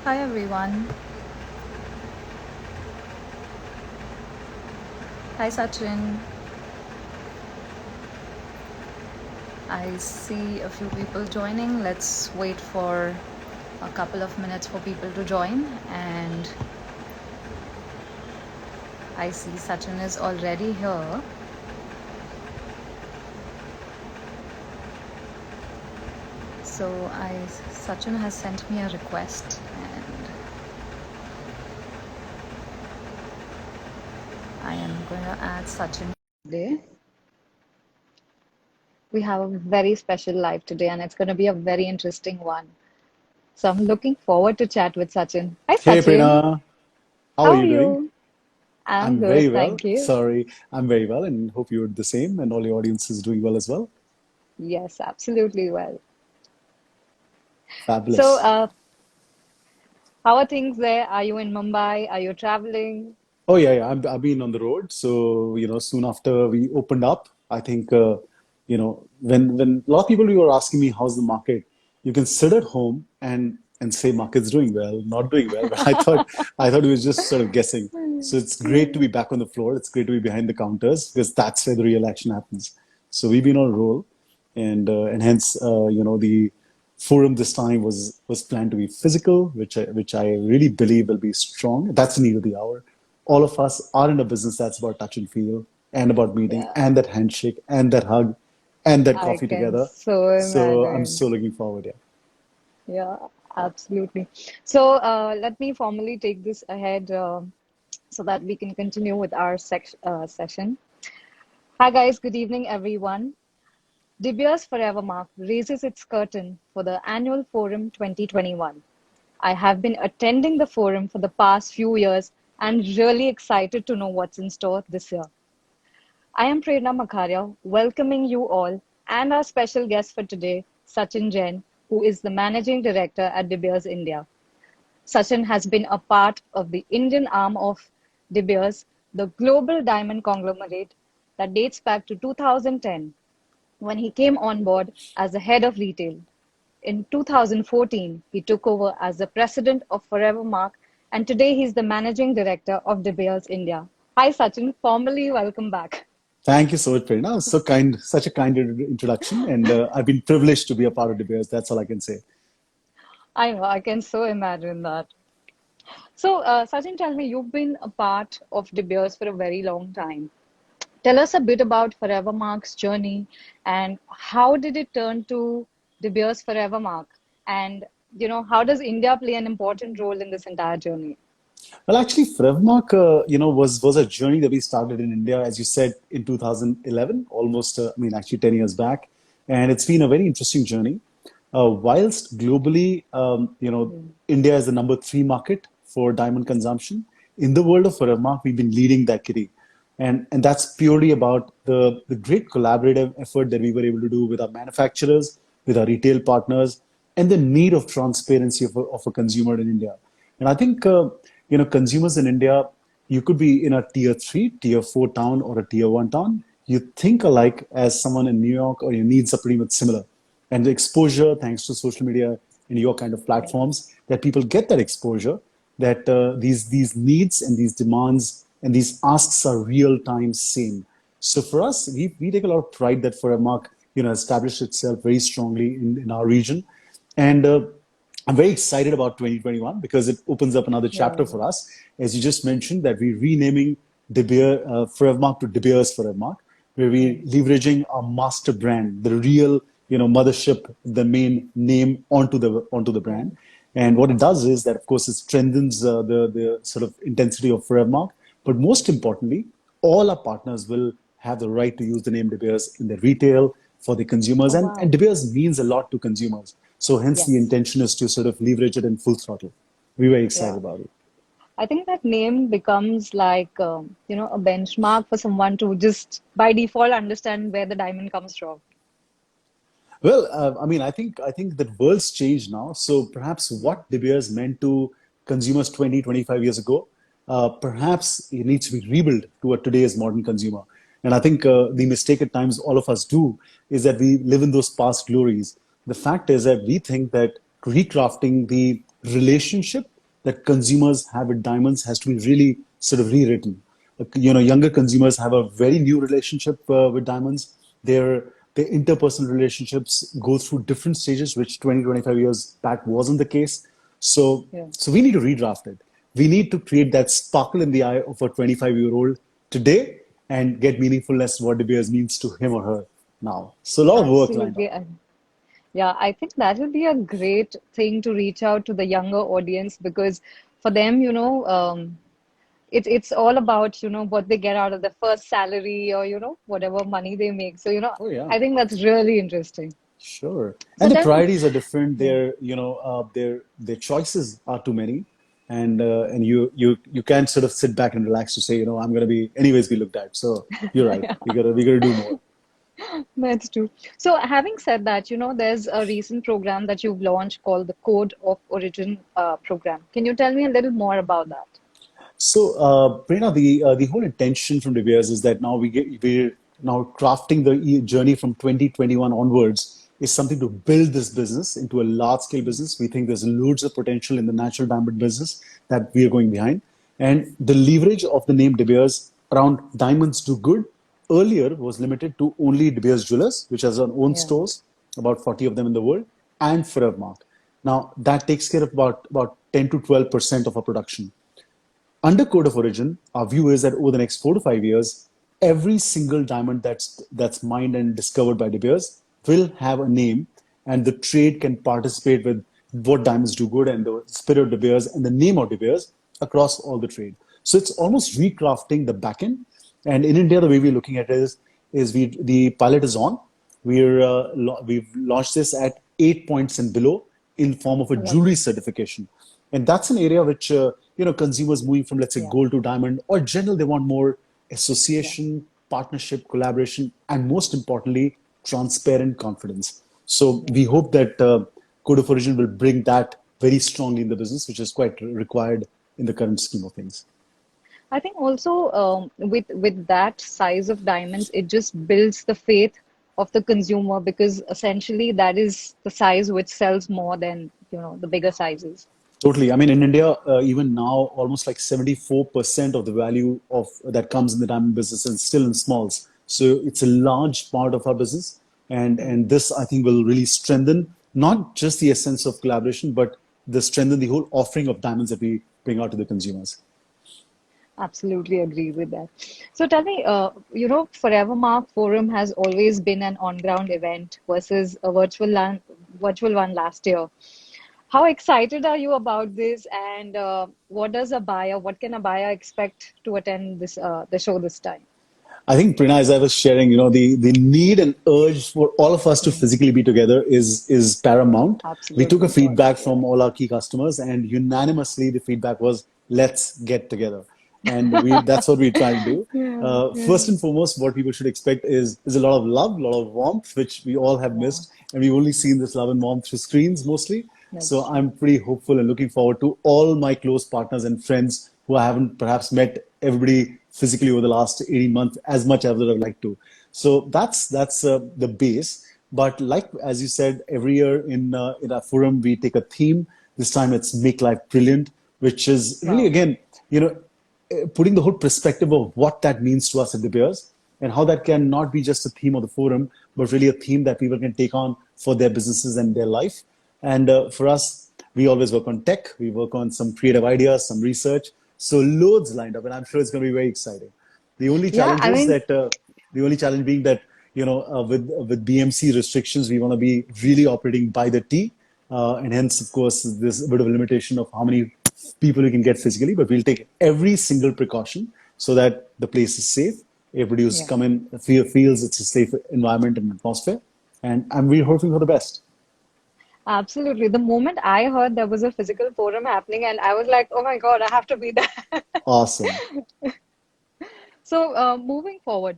Hi everyone. Hi Sachin. I see a few people joining. Let's wait for a couple of minutes for people to join. And I see Sachin is already here. So Sachin has sent me a request and I am going to add Sachin today. We have a very special live today and it's going to be a very interesting one. So I'm looking forward to chat with Sachin. Hi Hey Sachin. Prernaa, how are How are you doing? you? I'm I'm very good, well. thank you. Sorry, I'm very well and hope you're the same and all your audience is doing well as well. Yes, absolutely well. So, Fabulous. how are things there? Are you in Mumbai? Are you traveling? Oh yeah, I've been on the road. So, soon after we opened up, I think, when a lot of people were asking me how's the market, you can sit at home and say market's doing well, not doing well. But I thought it was just sort of guessing. So it's great to be back on the floor. It's great to be behind the counters because that's where the real action happens. So we've been on a roll, and hence, the forum this time was planned to be physical, which I really believe will be strong. That's the need of the hour. All of us are in a business that's about touch and feel and about meeting Yeah, and that handshake and that hug and that I coffee can together. so So I'm imagine. so looking forward. Yeah. Yeah, absolutely. So, let me formally take this ahead so that we can continue with our session. Hi, guys. Good evening, everyone. Debeers Forevermark raises its curtain for the annual Forum 2021. I have been attending the forum for the past few years and really excited to know what's in store this year. I am Prernaa Makhariaa, welcoming you all and our special guest for today, Sachin Jain, who is the Managing Director at De Beers India. Sachin has been a part of the Indian arm of De Beers, the global diamond conglomerate that dates back to 2010 when he came on board as the head of retail. In 2014, he took over as the president of Forevermark, and today he's the managing director of Debeers India. Hi, Sachin. Formally welcome back. Thank you so much, Prerna. So kind, such a kind introduction, and I've been privileged to be a part of the Bears. That's all I can say. I know, I can so imagine that. So, Sachin, tell me, you've been a part of De Beers for a very long time. Tell us a bit about Forevermark's journey and how did it turn to De Beers Forevermark? And, how does India play an important role in this entire journey? Well, actually, Forevermark, was a journey that we started in India, as you said, in 2011, almost, actually 10 years back, and it's been a very interesting journey. Whilst globally, India is the number three market for diamond consumption. In the world of Forevermark, we've been leading that kitty, and that's purely about the great collaborative effort that we were able to do with our manufacturers, with our retail partners, and the need of transparency of a consumer in India. And I think consumers in India, you could be in a tier three, tier four town, or a tier one town. You think alike as someone in New York, or your needs are pretty much similar. And the exposure, thanks to social media and your kind of Yeah. platforms, that people get that exposure, that these needs and these demands and these asks are real time same. So for us, we take a lot of pride that Forevermark, established itself very strongly in our region. And I'm very excited about 2021 because it opens up another chapter Yeah. for us. As you just mentioned, that we're renaming Forevermark to De Beers Forevermark, where we're Mm. leveraging our master brand, the real, mothership, the main name onto the Yeah. brand. And what it does is that, of course, it strengthens the sort of intensity of Forevermark. But most importantly, all our partners will have the right to use the name De Beers in their retail for the consumers. Oh, And wow. De Beers means a lot to consumers. So hence the Yes. intention is to sort of leverage it in full throttle. We're very excited Yeah. about it. I think that name becomes like, a benchmark for someone to just by default understand where the diamond comes from. Well, I think that world's changed now. So perhaps Yeah. what De Beers meant to consumers 20, 25 years ago, perhaps it needs to be rebuilt to a today's modern consumer. And I think the mistake at times all of us do is that we live in those past glories. The fact is that we think that recrafting the relationship that consumers have with diamonds has to be really sort of rewritten. Younger consumers have a very new relationship with diamonds. Their interpersonal relationships go through different stages, which 20, 25 years back wasn't the case. So, Yeah. so we need to redraft it. We need to create that sparkle in the eye of a 25-year-old today and get meaningfulness what De Beers means to him or her now. So a lot of work lined up. Absolutely. Yeah, I think that would be a great thing to reach out to the younger audience because for them, it's all about, what they get out of the first salary or, whatever money they make. So, Oh yeah. I think that's really interesting. Sure. So And the tell me, priorities are different. yeah, Their choices are too many, and you can't sort of sit back and relax to say, I'm going to be anyways be looked at. So you're right. We gotta do more. that's true. So having said that, there's a recent program that you've launched called the Code of Origin program. Can you tell me a little more about that? So, Prerna, the whole intention from De Beers is that we're now crafting the journey from 2021 onwards is something to build this business into a large scale business. We think there's loads of potential in the natural diamond business that we are going behind, and the leverage of the name De Beers around diamonds do good earlier was limited to only De Beers Jewelers, which has our own Yeah, stores, about 40 of them in the world, and Forevermark. Now that takes care of about 10 to 12% of our production. Under Code of Origin, our view is that over the next 4 to 5 years, every single diamond that's mined and discovered by De Beers will have a name, and the trade can participate with what diamonds do good and the spirit of De Beers and the name of De Beers across all the trade. So it's almost recrafting the backend. And in India, the way we're looking at it is the pilot is on. We've launched this at 8 points and below in form of a I love jewelry it. certification, and that's an area which consumers moving from, let's say, Yeah, gold to diamond or general, they want more yeah, association, partnership, collaboration, and most importantly, transparent confidence. So yeah. we hope that Code of Origin will bring that very strongly in the business, which is quite required in the current scheme of things. I think also with that size of diamonds, it just builds the faith of the consumer because essentially that is the size which sells more than, the bigger sizes. Totally. I mean, in India, even now, almost like 74% of the value of that comes in the diamond business and still in smalls. So it's a large part of our business. And this, I think, will really strengthen not just the essence of collaboration, but the strengthen the whole offering of diamonds that we bring out to the consumers. Absolutely agree with that. So tell me, Forevermark Forum has always been an on-ground event versus a virtual one last year. How excited are you about this, and what can a buyer expect to attend the show this time? I think, Prina, as I was sharing, the need and urge for all of us to Mm, physically be together is paramount. We took a absolutely got it. feedback Yeah. from all our key customers, and unanimously the feedback was, let's get together. And that's what we try to do. Yeah, First yeah, and foremost, what people should expect is a lot of love, a lot of warmth, which we all have yeah. missed, and we've only seen this love and warmth through screens mostly. That's So true. I'm pretty hopeful and looking forward to all my close partners and friends who I haven't perhaps met everybody physically over the last 18 months as much as I would have liked to. So that's the base. But like as you said, every year in our forum we take a theme. This time it's Make Life Brilliant, which is really Wow. again putting the whole perspective of what that means to us at De Beers and how that can not be just a theme of the forum, but really a theme that people can take on for their businesses and their life. And for us, we always work on tech. We work on some creative ideas, some research. So loads lined up, and I'm sure it's going to be very exciting. The only Yeah, challenge I is mean, that the only challenge being that with BMC restrictions, we want to be really operating by the T, and hence, of course, there's a bit of a limitation of how many people we can get physically. But we'll take every single precaution so that the place is safe. Everybody who's yeah. come in feels it's a safe environment and atmosphere, and I'm really hoping for the best. Absolutely. The moment I heard there was a physical forum happening, and I was like, oh my God, I have to be there. Awesome. So, moving forward,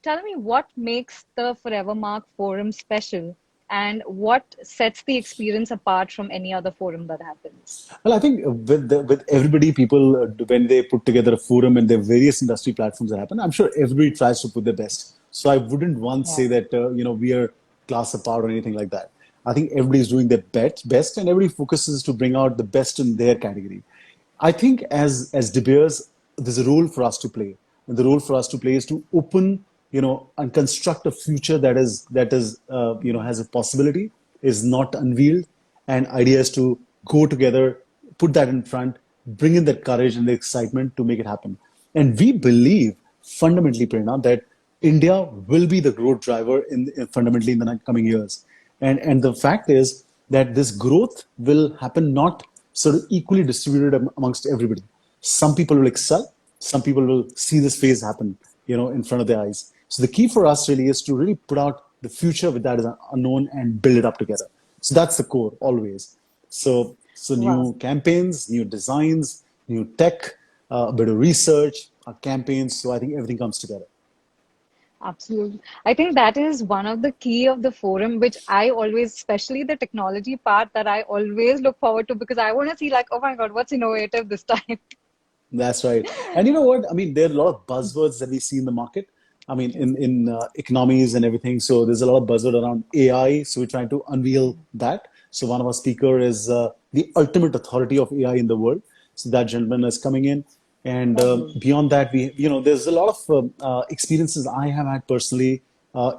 tell me what makes the Forevermark Forum special and what sets the experience apart from any other forum that happens. Well, I think with everybody, people when they put together a forum and there are various industry platforms that happen, I'm sure everybody tries to put their best. So I wouldn't once Yeah. say that we are class apart or anything like that. I think everybody's doing their best, and everybody focuses to bring out the best in their category. I think as De Beers, there's a role for us to play, and the role for us to play is to open, and construct a future that is has a possibility, is not unveiled, and idea is to go together, put that in front, bring in that courage and the excitement to make it happen. And we believe fundamentally, Prerna, that India will be the growth driver fundamentally in the coming years. And the fact is that this growth will happen not sort of equally distributed amongst everybody. Some people will excel, some people will see this phase happen, in front of their eyes. So the key for us really is to really put out the future with that is unknown and build it up together. So that's the core always. So Wow. new campaigns, new designs, new tech, a bit of research, campaigns. So I think everything comes together. Absolutely. I think that is one of the key of the forum, which I always, especially the technology part, that I always look forward to because I want to see like, oh my God, what's innovative this time? That's right. And you know what? I mean, there are a lot of buzzwords that we see in the market. I mean, in economies and everything. So there's a lot of buzzword around AI. So we're trying to unveil that. So one of our speaker is the ultimate authority of AI in the world. So that gentleman is coming in. And Lovely. beyond that, there's a lot of experiences I have had personally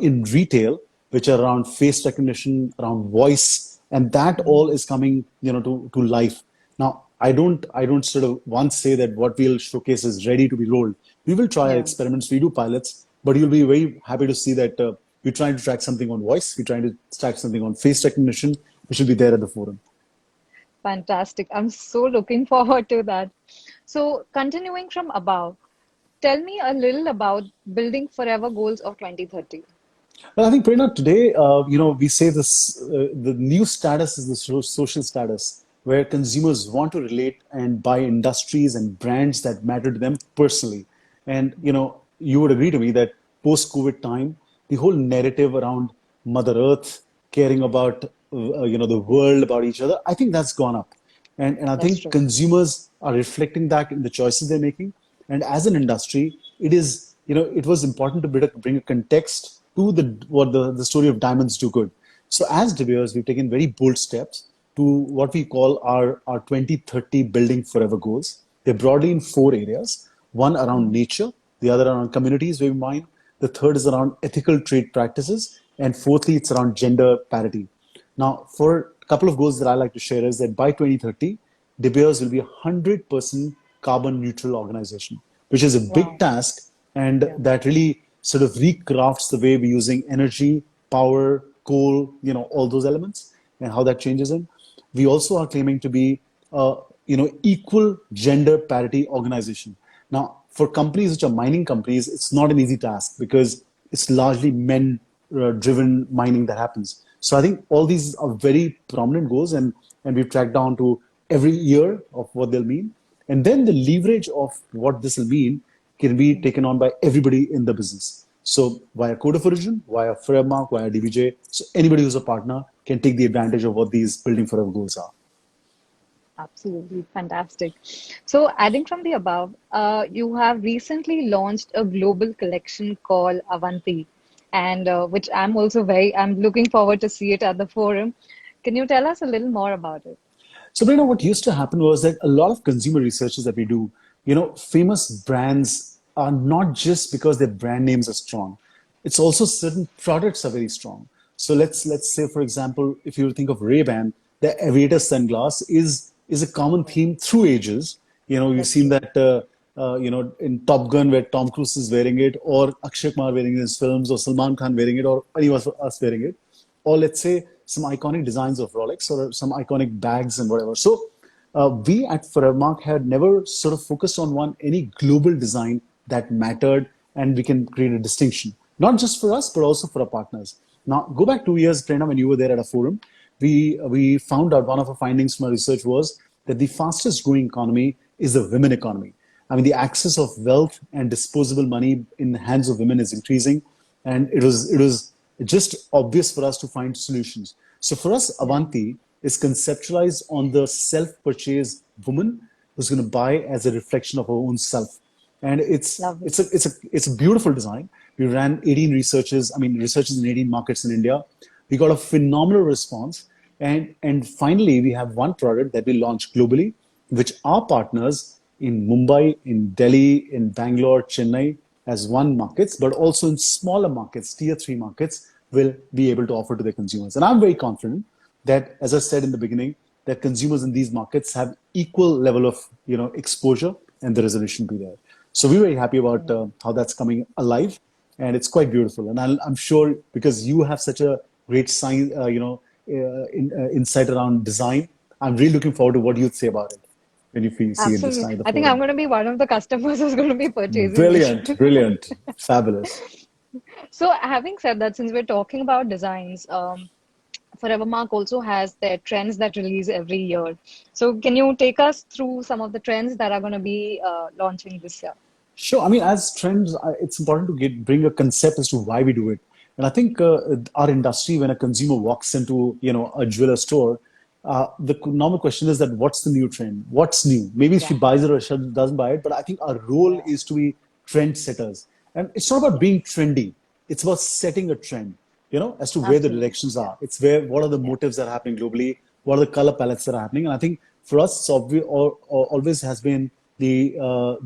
in retail, which are around face recognition, around voice, and that all is coming, to life. Now, I don't sort of once say that what we'll showcase is ready to be rolled. We will try our Yeah. experiments, we do pilots, but you'll be very happy to see that we're trying to track something on voice, we're trying to track something on face recognition, which will be there at the forum. Fantastic. I'm so looking forward to that. So, continuing from above, tell me a little about building forever goals of 2030. Well, I think Prerna, today, we say this: the new status is the social status, where consumers want to relate and buy industries and brands that matter to them personally. And you would agree to me that post-COVID time, the whole narrative around Mother Earth, caring about the world, about each other, I think that's gone up. And I That's think true. consumers are reflecting that in the choices they're making. And as an industry, it was important to bring a context to the story of diamonds do good. So as De Beers, we've taken very bold steps to what we call our 2030 Building Forever goals. They're broadly in four areas. One around nature, the other around communities where we mine, the third is around ethical trade practices, and fourthly, it's around gender parity. Now, for a couple of goals that I like to share is that by 2030, De Beers will be a 100% carbon neutral organization, which is a big Wow. task, and Yeah. that really sort of recrafts the way we're using energy, power, coal, all those elements, and how that changes in. We also are claiming to be a equal gender parity organization. Now, for companies which are mining companies, it's not an easy task because it's largely men driven mining that happens. So I think all these are very prominent goals, and we've tracked down to every year of what they'll mean. And then the leverage of what this will mean can be taken on by everybody in the business. So via Code of Origin, via Forevermark, via DBJ, so anybody who's a partner can take the advantage of what these Building Forever goals are. Absolutely fantastic. So, adding from the above, you have recently launched a global collection called Avanti, and which I'm looking forward to see it at the forum. Can you tell us a little more about it? So, Brina, what used to happen was that a lot of consumer researches that we do, famous brands are not just because their brand names are strong. It's also certain products are very strong. So let's say, for example, if you think of Ray-Ban, the Aviator sunglass is a common Right. theme through ages. You've That's seen true. that in Top Gun where Tom Cruise is wearing it, or Akshay Kumar wearing it in his films, or Salman Khan wearing it, or any of us wearing it, or let's say some iconic designs of Rolex or some iconic bags and whatever. So we at Forevermark had never sort of focused on any global design that mattered, and we can create a distinction, not just for us, but also for our partners. Now, go back 2 years, Prerna, when you were there at a forum, we found out one of our findings from our research was that the fastest growing economy is the women economy. I mean, the access of wealth and disposable money in the hands of women is increasing, and it was just obvious for us to find solutions. So for us, Yeah. Avanti is conceptualized on the self-purchased woman who's going to buy as a reflection of her own self. And Lovely. it's a beautiful design. We ran 18 researches, I mean researches in 18 markets in India. We got a phenomenal response, and finally we have one product that we launched globally, which our partners in Mumbai, in Delhi, in Bangalore, Chennai, as one markets, but also in smaller markets, tier three markets, will be able to offer to their consumers. And I'm very confident that, as I said in the beginning, that consumers in these markets have equal level of exposure, and the resolution be there. So we're very happy about how that's coming alive, and it's quite beautiful. And I'm sure because you have such a great science, insight around design, I'm really looking forward to what you'd say about it when you see it this Absolutely. time at the I think I'm forum. going to be one of the customers who's going to be purchasing it. Brilliant, brilliant, fabulous. So, having said that, since we're talking about designs, Forevermark also has their trends that release every year. So, can you take us through some of the trends that are going to be launching this year? Sure. I mean, as trends, it's important to bring a concept as to why we do it. And I think our industry, when a consumer walks into a jeweler store, the normal question is that what's the new trend? What's new? Maybe she Yeah, buys it or she doesn't buy it, but I think our role yeah, is to be trend setters. And it's not about being trendy. It's about setting a trend, as to where the absolutely. directions Yeah, are. It's what are the yeah, motives that are happening globally? What are the color palettes that are happening? And I think for us, it's always has been the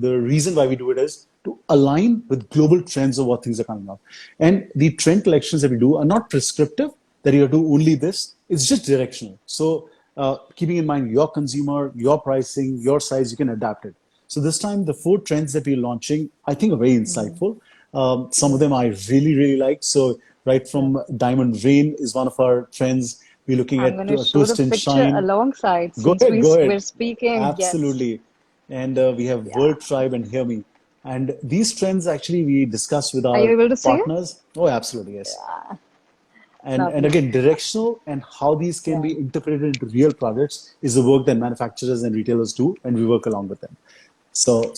reason why we do it is to align with global trends of what things are coming up. And the trend collections that we do are not prescriptive that you have to do only this. It's just directional. So keeping in mind your consumer, your pricing, your size, you can adapt it. So this time, the four trends that we're launching, I think, are very mhm, insightful. Some of yeah, them I really, really like. So right yeah. from Diamond Rain is one of our trends. We're looking I'm at going to show the Twist and picture Shine. alongside Go since ahead, go we're ahead. speaking. Yes. Absolutely. And we have Yeah. World Tribe and Hear Me. And these trends actually we discuss with Are you our able to see it? partners. Oh, absolutely, yes. And Lovely. again, directional and how these can Yeah. be interpreted into real products is the work that manufacturers and retailers do, and we work along with them. So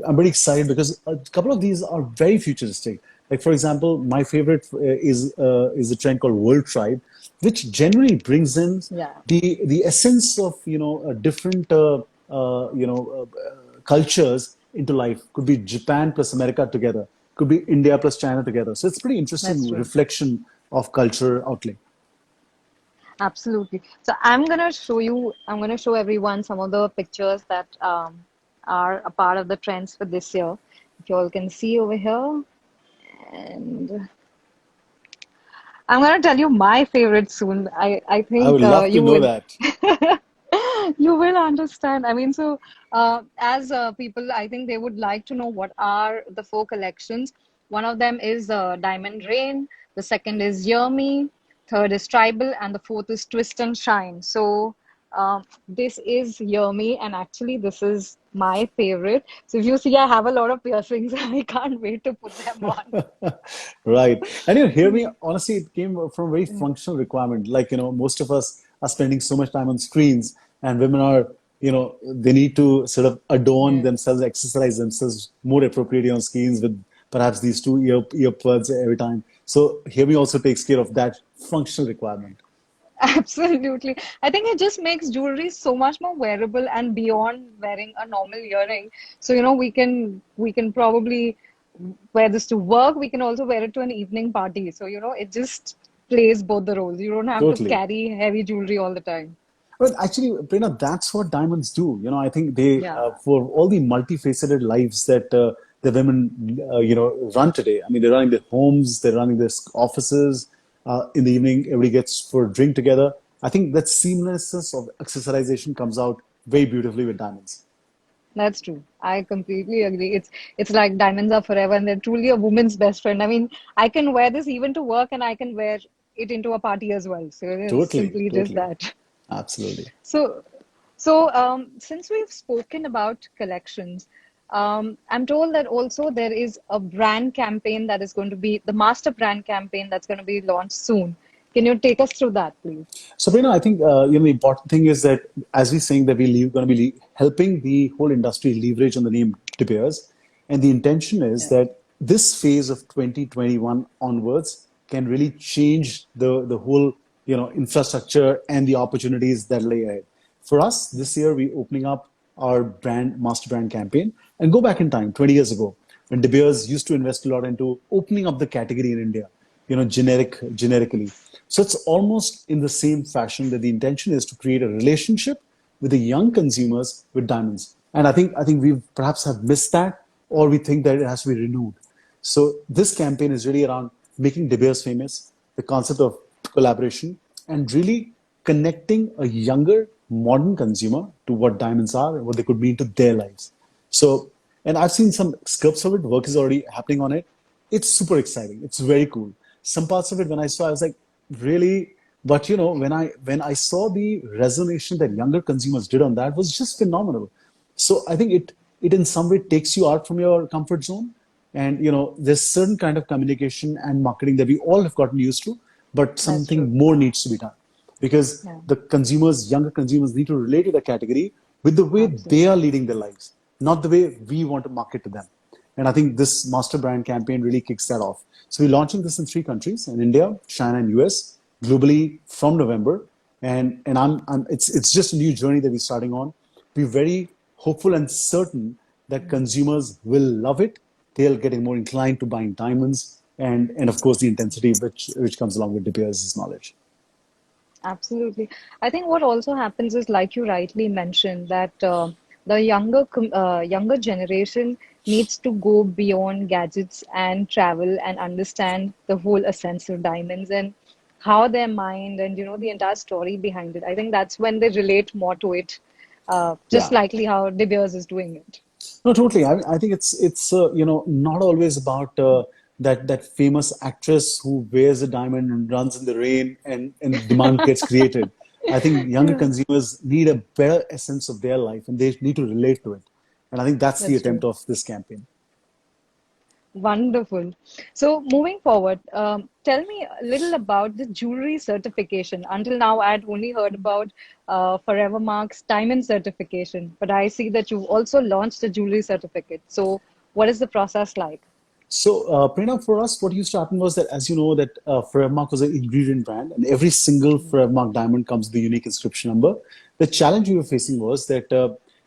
I'm very excited because a couple of these are very futuristic. Like for example, my favorite is a trend called World Tribe, which generally brings in Yeah. the essence of different cultures into life. Could be Japan plus America together. Could be India plus China together. So it's pretty That's interesting true. reflection of culture outlay. Absolutely. So I'm going to show everyone some of the pictures that are a part of the trends for this year. If you all can see over here. And I'm going to tell you my favorite soon. I I would think love to you know would. that. You will understand. I mean, so as people, I think they would like to know what are the four collections. One of them is Diamond Rain, the second is Yummy, third is Tribal, and the fourth is Twist and Shine. So this is Yummy, and actually, this is my favorite. So if you see, I have a lot of piercings. I can't wait to put them on. Right. And you hear me, honestly, it came from a very functional requirement. Like, most of us are spending so much time on screens, and women are, they need to sort of adorn Yeah. themselves, exercise themselves more appropriately on screens with perhaps these two earplugs every time. So hear me also takes care of that functional requirement. Absolutely. I think it just makes jewelry so much more wearable and beyond wearing a normal earring. So, we can probably wear this to work. We can also wear it to an evening party. So, it just plays both the roles. You don't have to Totally. carry heavy jewelry all the time. Well, actually, Prerna, that's what diamonds do. I think they, Yeah, for all the multifaceted lives that the women, run today. I mean, they're running their homes, they're running their offices. In the evening, everybody gets for a drink together. I think that seamlessness of accessorization comes out very beautifully with diamonds. that's true. I completely agree. It's like diamonds are forever and they're truly a woman's best friend. I mean, I can wear this even to work and I can wear it into a party as well. So it's Totally, simply just totally, that. absolutely. So, so, since we've spoken about collections, I'm told that also there is a brand campaign that is going to be the master brand campaign that's going to be launched soon. Can you take us through that, please? Sabrina, I think the important thing is that as we're saying that we're going to be helping the whole industry leverage on the name De Beers, and the intention is Yeah, that this phase of 2021 onwards can really change the whole infrastructure and the opportunities that lay ahead. For us, this year we're opening up our brand master brand campaign and go back in time 20 years ago when De Beers used to invest a lot into opening up the category in India, generically. So it's almost in the same fashion that the intention is to create a relationship with the young consumers with diamonds. And I think we perhaps have missed that, or we think that it has to be renewed. So this campaign is really around making De Beers famous, the concept of collaboration, and really connecting a younger, modern consumer to what diamonds are and what they could mean to their lives. So, and I've seen some scripts of it. Work is already happening on it. It's super exciting. It's very cool. Some parts of it, when I saw, I was like, really? But when I saw the resonation that younger consumers did on that was just phenomenal. So I think it in some way takes you out from your comfort zone, and there's certain kind of communication and marketing that we all have gotten used to, but That's true. something more needs to be done because Yeah, the consumers, younger consumers, need to relate to the category with the way they are absolutely. leading their lives, not the way we want to market to them. And I think this master brand campaign really kicks that off. So we're launching this in three countries: in India, China, and US, globally from November. And it's just a new journey that we're starting on. We're very hopeful and certain that consumers will love it. They'll getting more inclined to buying diamonds, and of course the intensity which comes along with De Beers' knowledge. Absolutely. I think what also happens is, like you rightly mentioned, that the younger generation needs to go beyond gadgets and travel and understand the whole essence of diamonds and how their mind and the entire story behind it. I think that's when they relate more to it, just Yeah. likely how De Beers is doing it. No, totally. I think it's not always about that famous actress who wears a diamond and runs in the rain and demand gets created. I think younger Yeah, consumers need a better essence of their life and they need to relate to it. And I think that's the that's attempt true. of this campaign. Wonderful. So moving forward, tell me a little about the jewelry certification. Until now, I'd only heard about Forevermark's diamond certification, but I see that you've also launched a jewelry certificate. So what is the process like? So, Prerna, for us, what used to happen was that, as you know, that Forevermark was an ingredient brand, and every single Forevermark diamond comes with a unique inscription number. The challenge we were facing was that,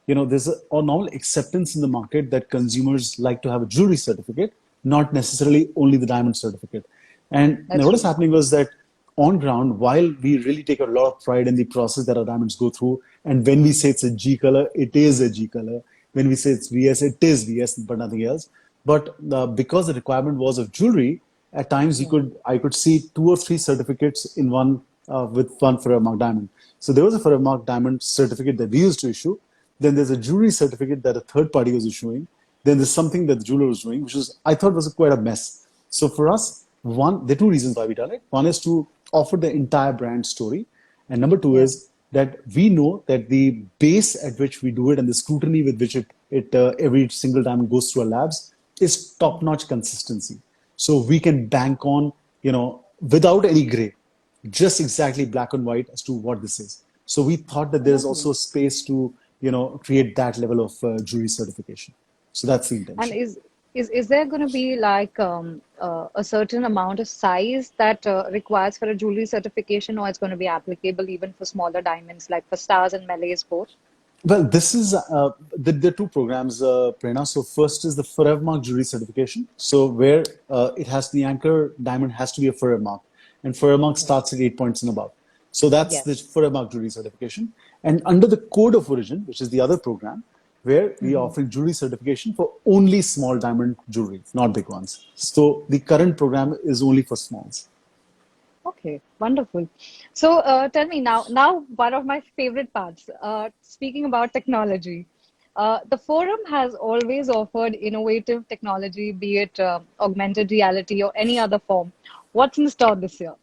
there's a normal acceptance in the market that consumers like to have a jewelry certificate, not necessarily only the diamond certificate. And now That's what is true. happening was that on ground, while we really take a lot of pride in the process that our diamonds go through, and when we say it's a G color, it is a G color. When we say it's VS, it is VS, but nothing else. But because the requirement was of jewelry, at times Yeah. I could see two or three certificates in one with one Forevermark diamond. So there was a Forevermark diamond certificate that we used to issue. Then there's a jewelry certificate that a third party was issuing. Then there's something that the jeweler was doing, which was I thought was quite a mess. So for us, there are two reasons why we done it. One is to offer the entire brand story, and number two Yeah. is that we know that the base at which we do it and the scrutiny with which every single diamond goes through our labs is top-notch consistency. So we can bank on, without any gray, just exactly black and white as to what this is. So we thought that there's Lovely. also space to, create that level of jury certification. So that's the And intention. is there going to be like a certain amount of size that requires for a jewelry certification, or it's going to be applicable even for smaller diamonds, like for stars and melees both? Well, this is the two programs, Prerna. So first is the Forevermark Jewelry Certification. So where it has the anchor diamond has to be a Forevermark, and Forevermark Yeah. starts at 8 points and above. So that's the Yes. Forevermark Jewelry Certification. And under the Code of Origin, which is the other program, where we are Hmm. offering jewelry certification for only small diamond jewelry, not big ones. So the current program is only for smalls. Okay, wonderful. So tell me now one of my favorite parts, speaking about technology. The forum has always offered innovative technology, be it augmented reality or any other form. What's in store this year?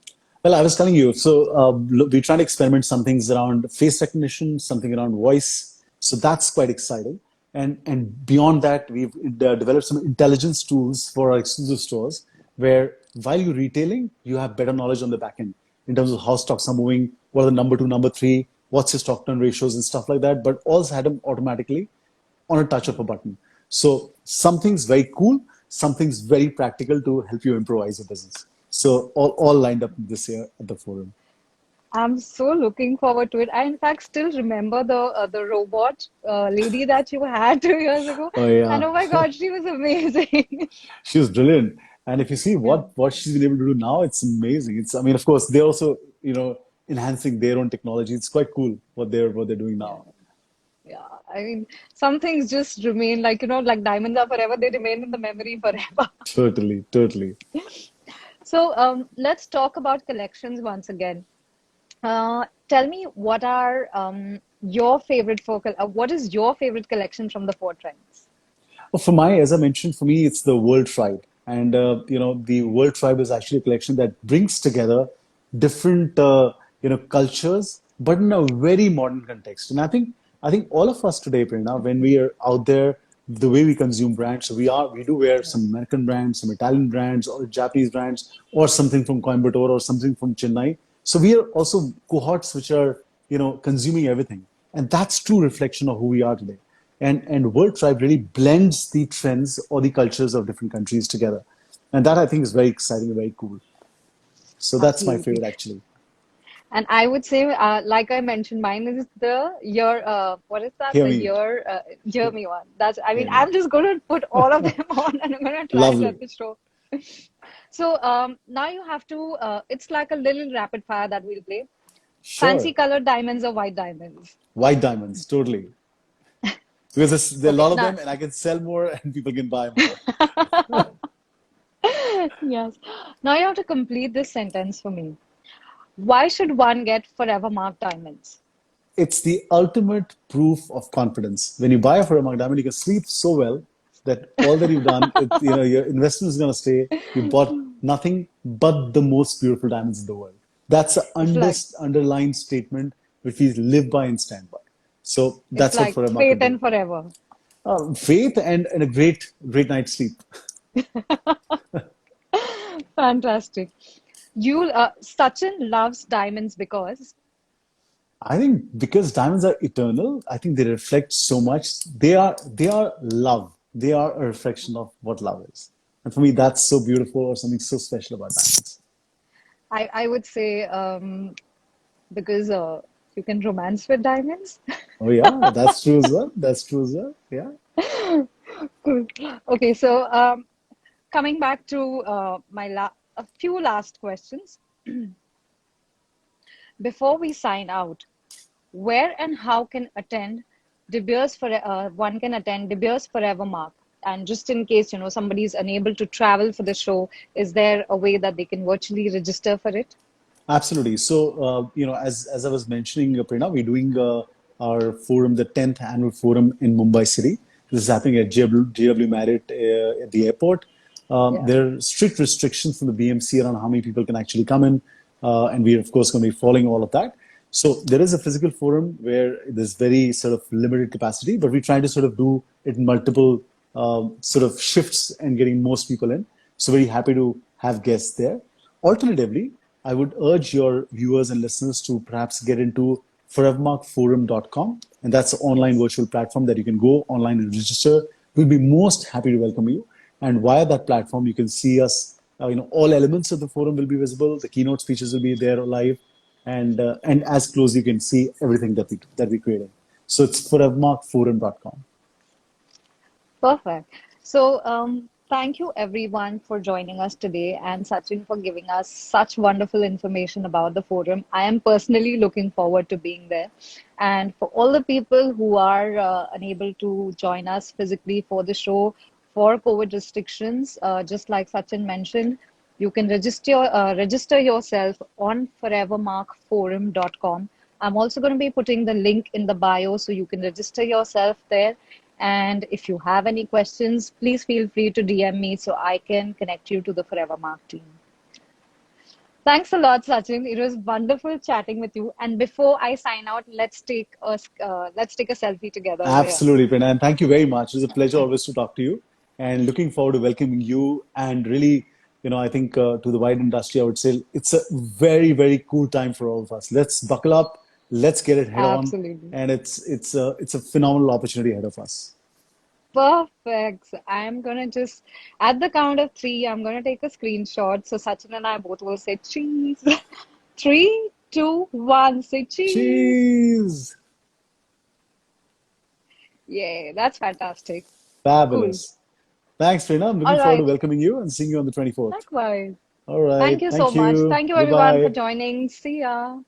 Well, I was telling you, so we're trying to experiment some things around face recognition, something around voice. So that's quite exciting. And beyond that, we've developed some intelligence tools for our exclusive stores, where while you're retailing, you have better knowledge on the back end in terms of how stocks are moving, what are the number two, number three, what's your stock turn ratios and stuff like that. But all had them automatically on a touch of a button. So something's very cool, something's very practical to help you improvise your business. So all lined up this year at the forum. I'm so looking forward to it. I, in fact, still remember the robot lady that you had 2 years ago, Oh and yeah, oh my God, she was amazing. she was brilliant. And if you see Yeah. what she's been able to do now, it's amazing. It's I mean, of course, they're also enhancing their own technology. It's quite cool what they're doing Yeah. now. Yeah, I mean, some things just remain like, like diamonds are forever, they remain in the memory forever. Totally, totally. So, let's talk about collections once again. Tell me what is your favorite collection from the four trends? Well, as I mentioned, for me, it's the World Tribe. And, the World Tribe is actually a collection that brings together different, cultures, but in a very modern context. And I think all of us today, Prerna, when we are out there, the way we consume brands, so we do wear some American brands, some Italian brands, or Japanese brands, or something from Coimbatore, or something from Chennai. So we are also cohorts which are, consuming everything. And that's true reflection of who we are today. And World Tribe really blends the trends or the cultures of different countries together. And that I think is very exciting and very cool. So that's my Absolutely. favorite actually. And I would say, like I mentioned, mine is the year, what is that? Hear The me. year me one. Hear me. I'm just going to put all of them on and I'm going to try it Lovely. at the show. So now you have to, it's like a little rapid fire that we'll play. Fancy Sure. colored diamonds or white diamonds? White diamonds, totally. Because there are a Okay, lot of now, them and I can sell more and people can buy more. yes. Now you have to complete this sentence for me. Why should one get Forevermark diamonds? It's the ultimate proof of confidence. When you buy a Forevermark diamond, you can sleep so well that all that you've done, your investment is going to stay. You bought nothing but the most beautiful diamonds in the world. That's It's an like underlying statement which we live by and stand by. So it's that's what like Forevermark can faith do. and forever. Faith and a great night's sleep. Fantastic. Sachin loves diamonds because I think because diamonds are eternal, I think they reflect so much. They are love. They are a reflection of what love is. And for me, that's so beautiful or something so special about diamonds. I would say because you can romance with diamonds. Oh yeah, that's true as well. That's true as well. Yeah. Cool. Okay, so coming back to a few last questions before we sign out. Where and how can attend one can attend De Beers Forevermark? And just in case, somebody is unable to travel for the show, is there a way that they can virtually register for it? Absolutely. So, as I was mentioning, Prerna, we're doing our forum, the 10th annual forum in Mumbai City. This is happening at JW Marriott at the airport. Yeah. There are strict restrictions from the BMC around how many people can actually come in, and we're of course going to be following all of that. So there is a physical forum where there's very sort of limited capacity, but we're trying to sort of do it in multiple sort of shifts and getting most people in. So very happy to have guests there. Alternatively, I would urge your viewers and listeners to perhaps get into forevermarkforum.com, and that's an online Yes. virtual platform that you can go online and register. We'll be most happy to welcome you. And via that platform, you can see us. All elements of the forum will be visible. The keynote speeches will be there live, and as close you can see everything that we created. So it's forevermarkforum.com. Perfect. So, thank you everyone for joining us today and Sachin for giving us such wonderful information about the forum. I am personally looking forward to being there. And for all the people who are unable to join us physically for the show for COVID restrictions, just like Sachin mentioned, you can register yourself on forevermarkforum.com. I'm also going to be putting the link in the bio so you can register yourself there. And if you have any questions, please feel free to DM me so I can connect you to the Forevermark team. Thanks a lot, Sachin. It was wonderful chatting with you. And before I sign out, let's take a selfie together over here. Absolutely, Prerna. And thank you very much. It's a pleasure always to talk to you and looking forward to welcoming you. And really, I think to the wide industry, I would say it's a very, very cool time for all of us. Let's buckle up, let's get it head on. Absolutely. And it's a phenomenal opportunity ahead of us. Perfect. So I'm gonna just, at the count of three, I'm gonna take a screenshot. So Sachin and I both will say cheese. Three, two, one, say cheese. Cheese! Yay, that's fantastic. Cool. Fabulous. Thanks, Prerna. I'm looking All forward to right. welcoming you and seeing you on the 24th. Likewise. All Thank right. you so Thank much. you. Thank you Bye everyone for bye. joining. See ya.